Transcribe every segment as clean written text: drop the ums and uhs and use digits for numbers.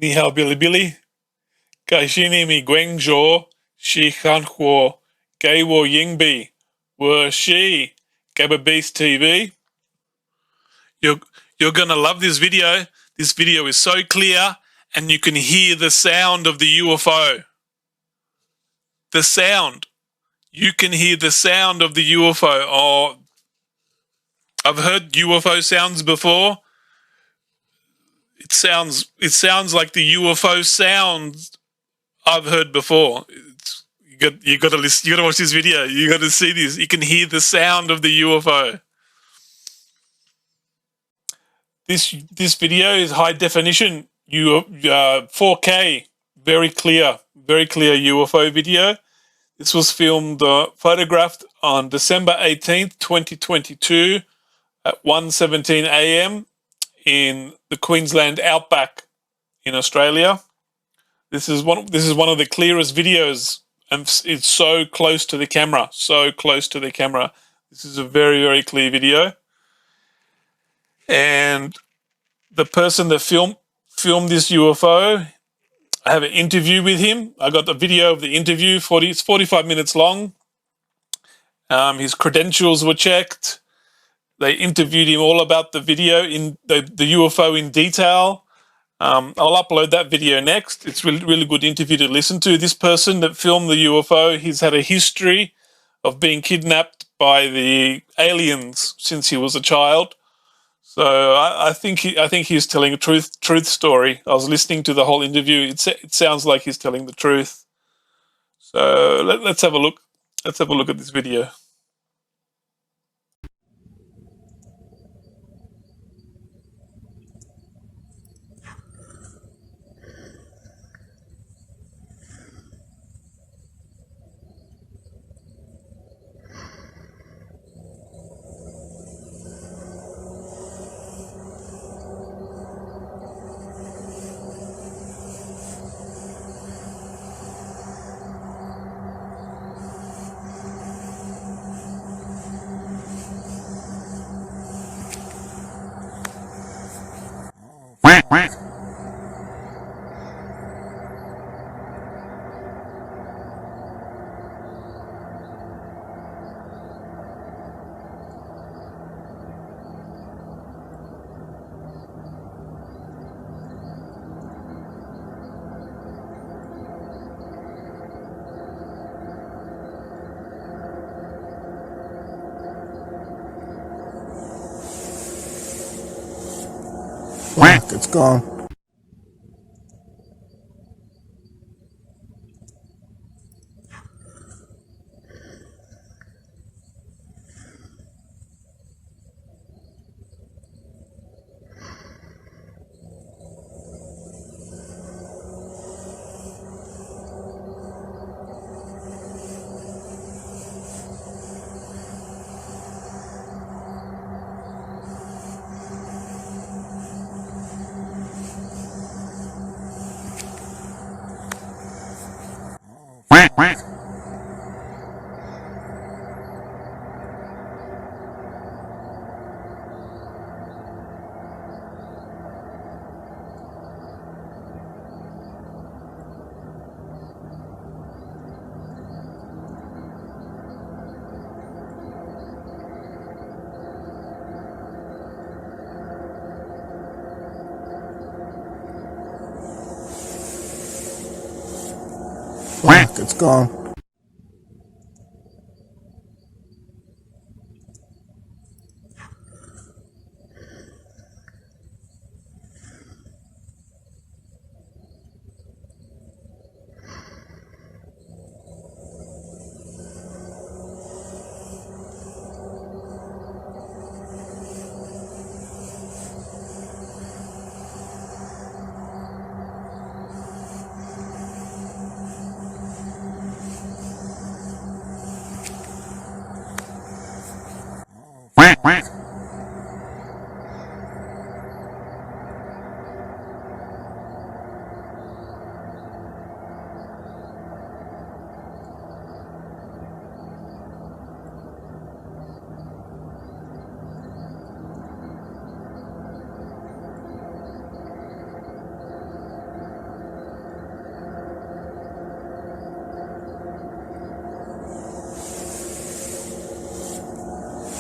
Ni hao Bilibili, Kaishini mi Guangzhou, Shi Hanhuo, Gay Wo Yingbi, Wer Shi, Gabba Beast TV. You're gonna love this video. This video is so clear and you can hear the sound of the UFO. The sound. You can hear the sound of the UFO. Oh, I've heard UFO sounds before. It sounds like the UFO sounds I've heard before. You got to listen. You got to watch this video. You got to see this. You can hear the sound of the UFO. This video is high definition. 4K, very clear UFO video. This was filmed, photographed on December 18th, 2022, at 1:17 a.m. in the Queensland outback in Australia. This is one of the clearest videos, and it's so close to the camera. So close to the camera. This is a very clear video. And the person that filmed this UFO, I have an interview with him. I got the video of the interview. It's 45 minutes long. His credentials were checked. They interviewed him all about the video, in the UFO in detail. I'll upload that video next. It's really good interview to listen to. This person that filmed the UFO, he's had a history of being kidnapped by the aliens since he was a child. So I think he's telling a truth story. I was listening to the whole interview. It sounds like he's telling the truth. So let's have a look. Let's have a look at this video. It's gone. It's gone.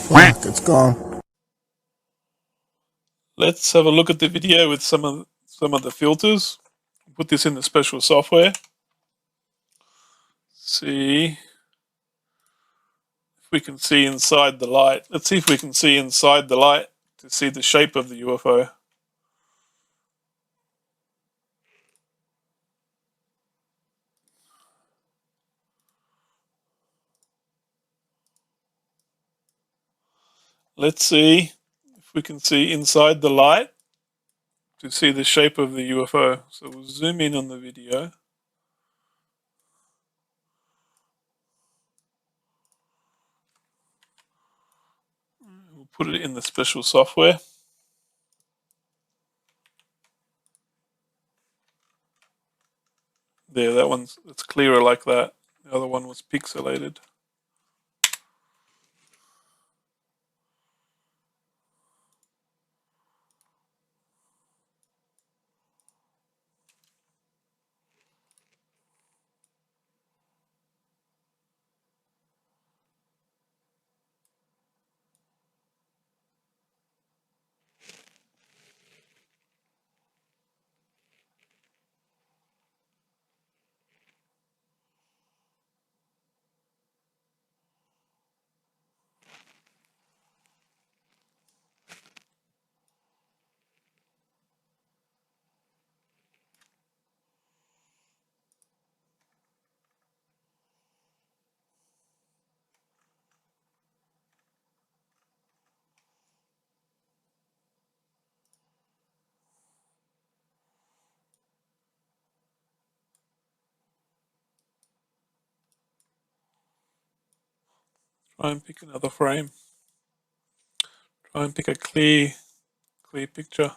Fuck, it's gone. Let's have a look at the video with some of the filters. Put this in the special software. See if we can see inside the light. Let's see if we can see inside the light to see the shape of the UFO. Let's see if we can see inside the light to see the shape of the UFO. So we'll zoom in on the video. We'll put it in the special software. There, it's clearer like that. The other one was pixelated. Try and pick another frame. Try and pick a clear picture.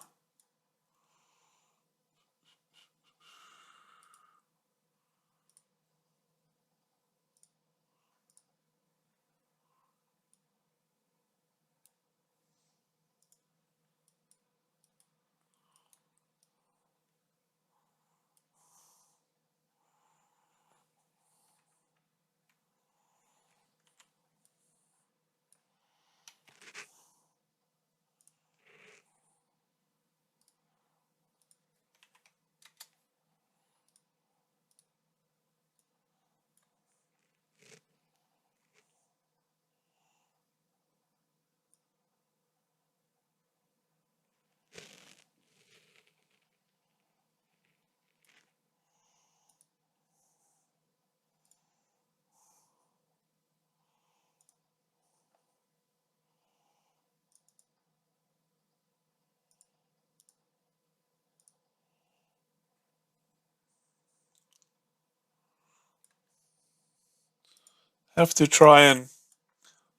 Have to try and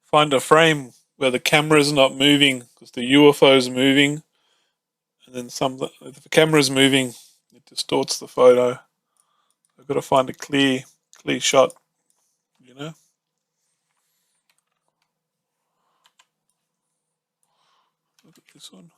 find a frame where the camera is not moving because the UFO is moving, and then if the camera is moving, it distorts the photo. I've got to find a clear shot, you know. Look at this one.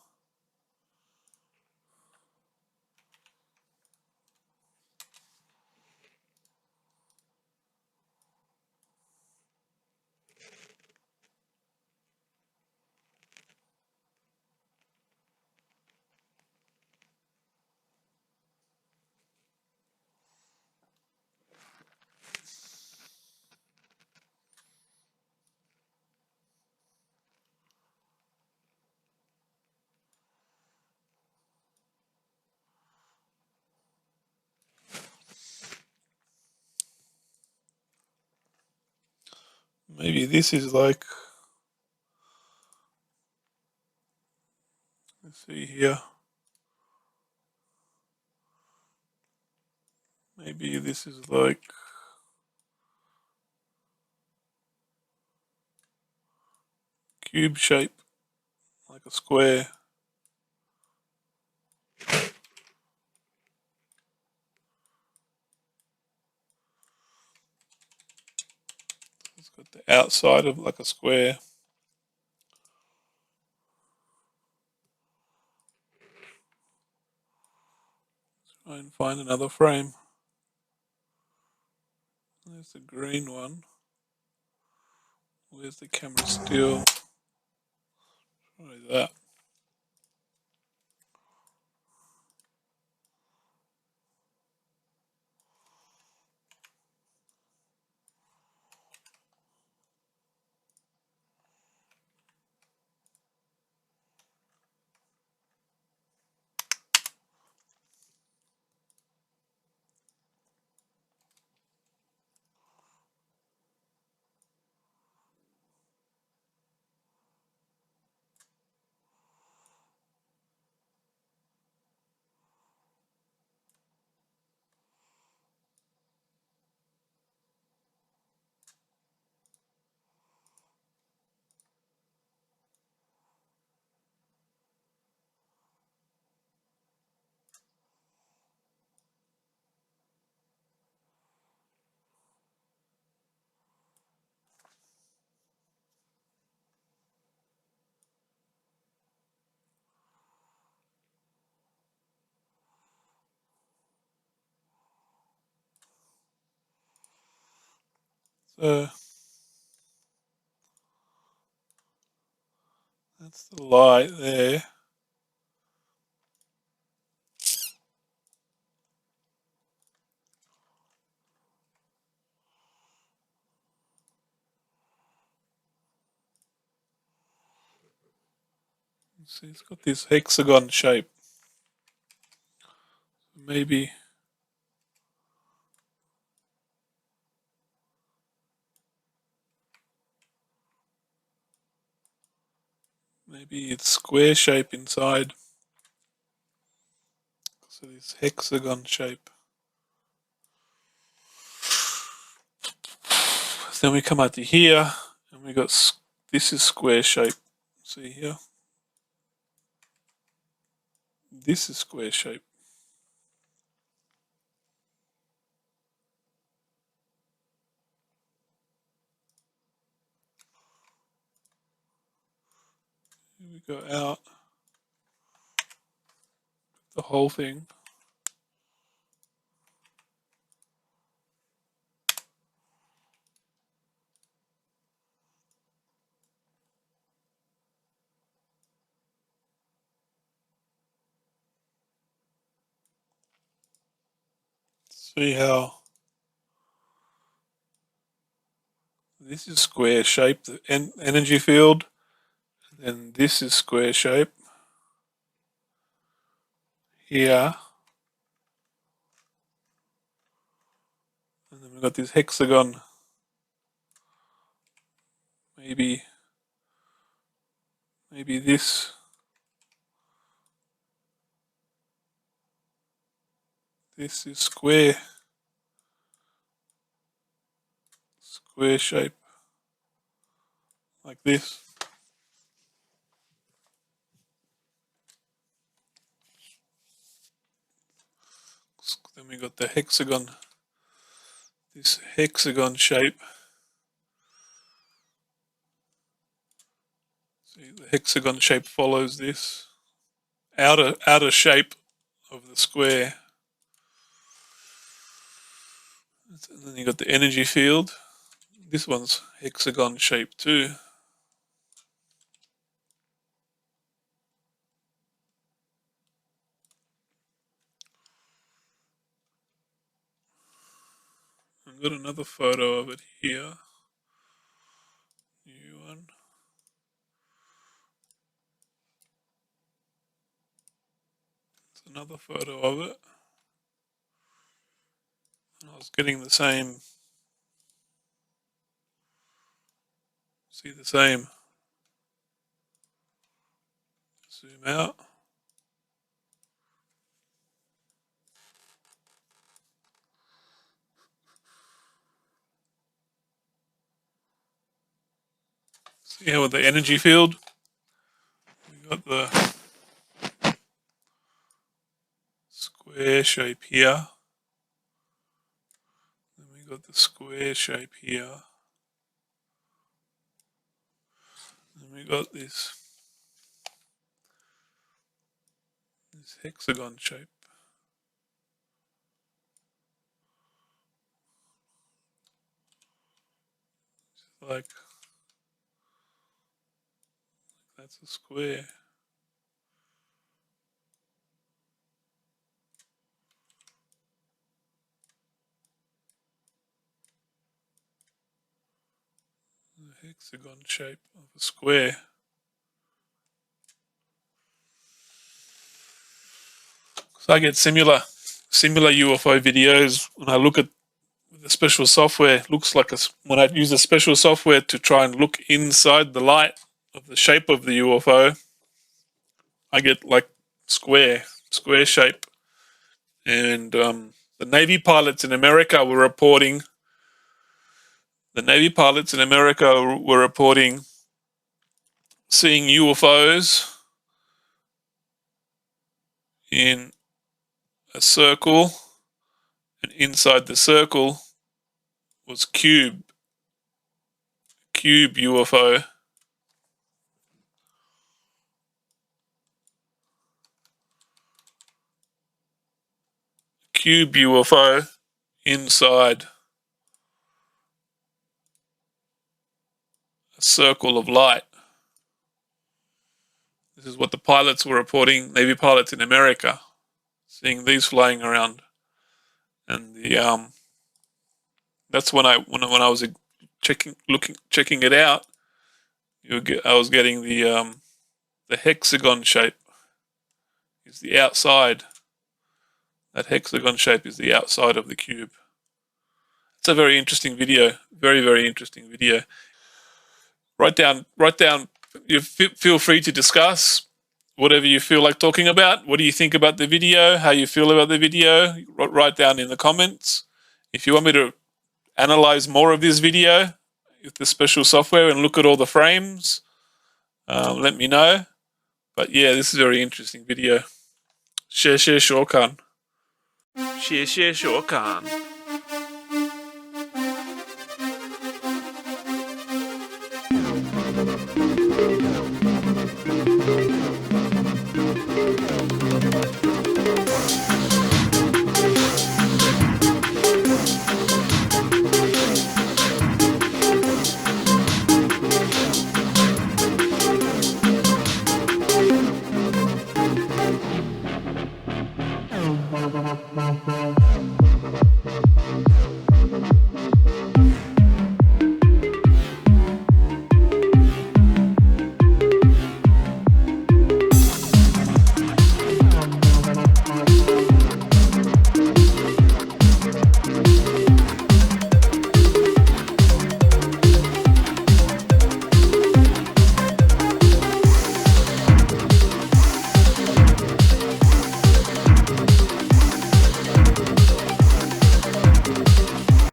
Maybe this is like, let's see here. Maybe this is like cube shape, like a square. It's got the outside of like a square. Try and find another frame. There's the green one. Where's the camera still? What is that? So that's the light there. See, it's got this hexagon shape. Maybe it's square shape inside. So this hexagon shape. Then we come out to here, and we got this is square shape. See here? This is square shape. Here we go out the whole thing. See how this is square shape, the energy field, and this is square shape here, and then we've got this hexagon. Maybe this is square shape like this. Then we got the hexagon, this hexagon shape. See, the hexagon shape follows this outer shape of the square. And then you got the energy field. This one's hexagon shape too. I've got another photo of it here. New one. It's another photo of it. And I was getting the same. See the same. Zoom out. See how with the energy field, we got the square shape here. Then we got the square shape here. Then we got this hexagon shape. Like That's a square. The hexagon shape of a square. So I get similar UFO videos when I look at the special software. It looks like when I use a special software to try and look inside the light of the shape of the UFO, I get like square shape. And the Navy pilots in America were reporting. Seeing UFOs in a circle, and inside the circle was cube UFO. Cube UFO inside a circle of light. This is what the pilots were reporting, Navy pilots in America, seeing these flying around. And the that's when I was checking it out. I was getting the hexagon shape is the outside. That hexagon shape is the outside of the cube. It's a very interesting video. Very, very interesting video. Write down. You feel free to discuss whatever you feel like talking about. What do you think about the video? How you feel about the video? Write down in the comments. If you want me to analyze more of this video with the special software and look at all the frames, let me know. But yeah, this is a very interesting video. Share, Shorkan. Share, Shorkan.